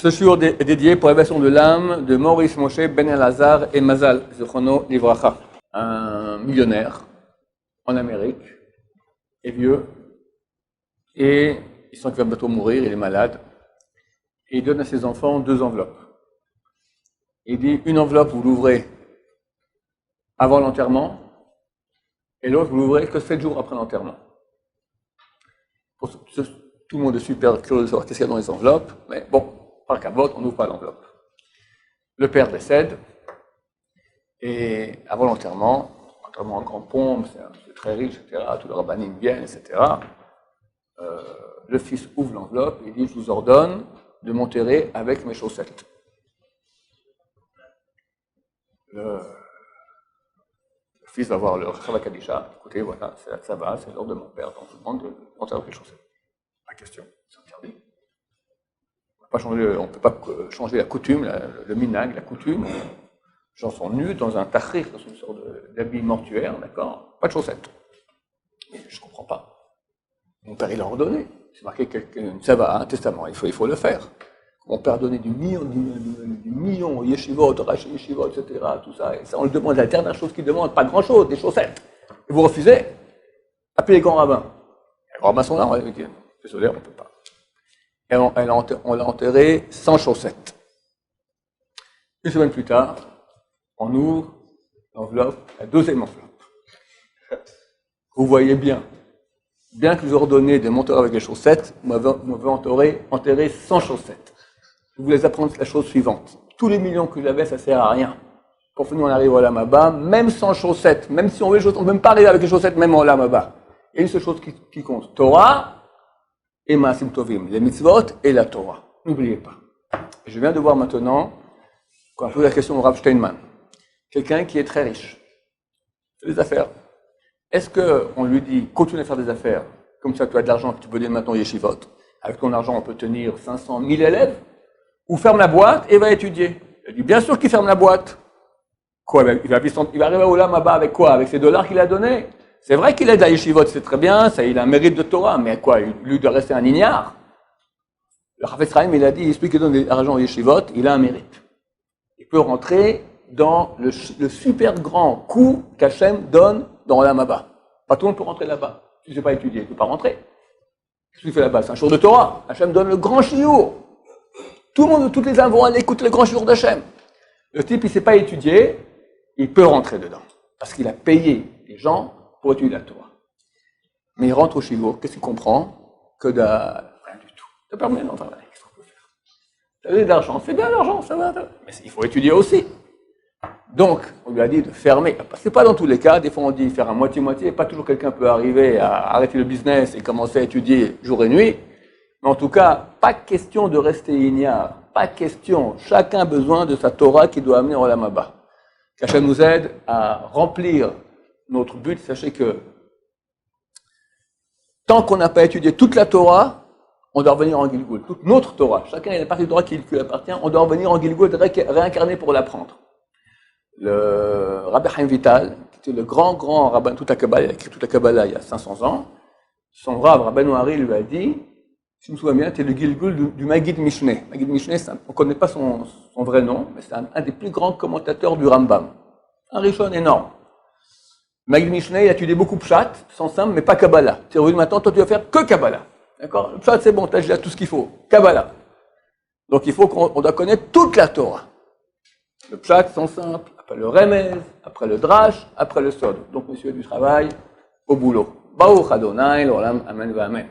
Ce shiur est dédié pour l'élévation de l'âme de Maurice Moshe Ben Elazar et Mazal Zichrono Livracha, un millionnaire en Amérique, est vieux, et il sent qu'il va bientôt mourir, il est malade, et il donne à ses enfants 2 enveloppes. Il dit, une enveloppe, vous l'ouvrez avant l'enterrement, et l'autre, vous l'ouvrez que 7 jours après l'enterrement. Tout le monde est super curieux de savoir qu'est-ce qu'il y a dans les enveloppes, mais bon, par cavote, on n'ouvre pas l'enveloppe. Le père décède, et avant l'enterrement en grand pompe, c'est très riche, etc., tous les rabbinim viennent, etc., le fils ouvre l'enveloppe et dit, je vous ordonne de m'enterrer avec mes chaussettes. Le fils va voir le Chava Kadisha, écoutez, voilà, ça va, c'est l'ordre de mon père, donc je vous demande de m'enterrer avec les chaussettes. La question, c'est interdit. On ne peut pas changer la coutume, le minag, la coutume. Les gens sont nus dans un tahrir, dans une sorte d'habit mortuaire, d'accord? Pas de chaussettes. Mais je ne comprends pas. Mon père, il a ordonné. C'est marqué ça va, un testament, il faut le faire. Mon père a donné du million, yeshivot, raché yeshivot, etc., tout ça. Et ça, on le demande, la dernière chose qu'il demande, pas grand-chose, des chaussettes. Et vous refusez? Appelez les grands rabbins. Les grands rabbins sont là, on va dire, désolé, on ne peut pas. Et on l'a enterré sans chaussettes. Une semaine plus tard, on ouvre l'enveloppe, la deuxième enveloppe. Vous voyez bien que je vous ordonnez de m'enterrer avec les chaussettes, vous m'avez enterré sans chaussettes. Je voulais apprendre la chose suivante. Tous les millions que j'avais, ça ne sert à rien. Pour finir, on arrive au Olam Haba, même sans chaussettes, même si on veut les chaussettes, on ne peut même pas arriver avec les chaussettes, même au Olam Haba. Il y a une seule chose qui compte, Torah et Maasim Tovim, les mitzvot et la Torah. N'oubliez pas. Je viens de voir maintenant, quand on pose la question au Rav Steinman, quelqu'un qui est très riche, fait des affaires. Est-ce qu'on lui dit, continue à faire des affaires, comme ça tu as de l'argent que tu peux donner maintenant au yeshivot, avec ton argent on peut tenir 500 000 élèves, ou ferme la boîte et va étudier? Il dit, bien sûr qu'il ferme la boîte. Quoi, il va arriver au Olam Haba avec quoi? Avec ces dollars qu'il a donnés? C'est vrai qu'il aide à yeshivot, c'est très bien, ça, il a un mérite de Torah, mais quoi, lui doit rester un ignare? Le Chafetz Chaim, il a dit, celui qui donne de l'argent au yeshivot, il a un mérite. Il peut rentrer dans le super grand coup qu'Hachem donne dans Olam Haba. Pas tout le monde peut rentrer là-bas. Si tu ne sais pas étudier, tu ne peux pas rentrer. Qu'est-ce que tu fais là-bas? C'est un jour de Torah. Hachem donne le grand shiur. Tout le monde, toutes les âmes vont aller écouter le grand shiur d'Hachem. Le type, il ne sait pas étudier, il peut rentrer dedans. Parce qu'il a payé les gens pour étudier la Torah. Mais il rentre au shiur, qu'est-ce qu'il comprend? Que de rien du tout. Ça permet d'entrer là. Qu'est-ce qu'on peut faire? Tu as de l'argent, c'est bien l'argent, ça va. Mais il faut étudier aussi. Donc, on lui a dit de fermer. Parce que pas dans tous les cas, des fois on dit faire un moitié-moitié, pas toujours quelqu'un peut arriver à arrêter le business et commencer à étudier jour et nuit. Mais en tout cas, pas question de rester ignare, pas question. Chacun a besoin de sa Torah qui doit amener au Olam Haba. Qu'Hachem nous aide à remplir notre but. Sachez que tant qu'on n'a pas étudié toute la Torah, on doit revenir en Gilgul. Toute notre Torah, chacun a une partie de Torah qui lui appartient, on doit revenir en Gilgul réincarné pour l'apprendre. Le Rabbi Chaim Vital, qui était le grand rabbin de toute la Kabbalah, il a écrit toute la Kabbalah il y a 500 ans, son Rav, Rabbi Noari, lui a dit, si je me souviens bien, c'était le Gilgul du Maggid Mishneh. Maggid Mishneh, on ne connaît pas son vrai nom, mais c'est un des plus grands commentateurs du Rambam. Un Rishon énorme. Maggid Mishneh, il a étudié beaucoup Pshat, sans simple, mais pas Kabbalah. Tu es revenu maintenant, toi tu vas faire que Kabbalah. D'accord? Le Pshat, c'est bon, tu as déjà tout ce qu'il faut. Kabbalah. Donc il faut qu'on doit connaître toute la Torah. Le Pshat, sans simple, après le Remez, après le Drash, après le Sod. Donc, monsieur du travail, au boulot. Baruch Adonai, l'Olam, Amen, Amen.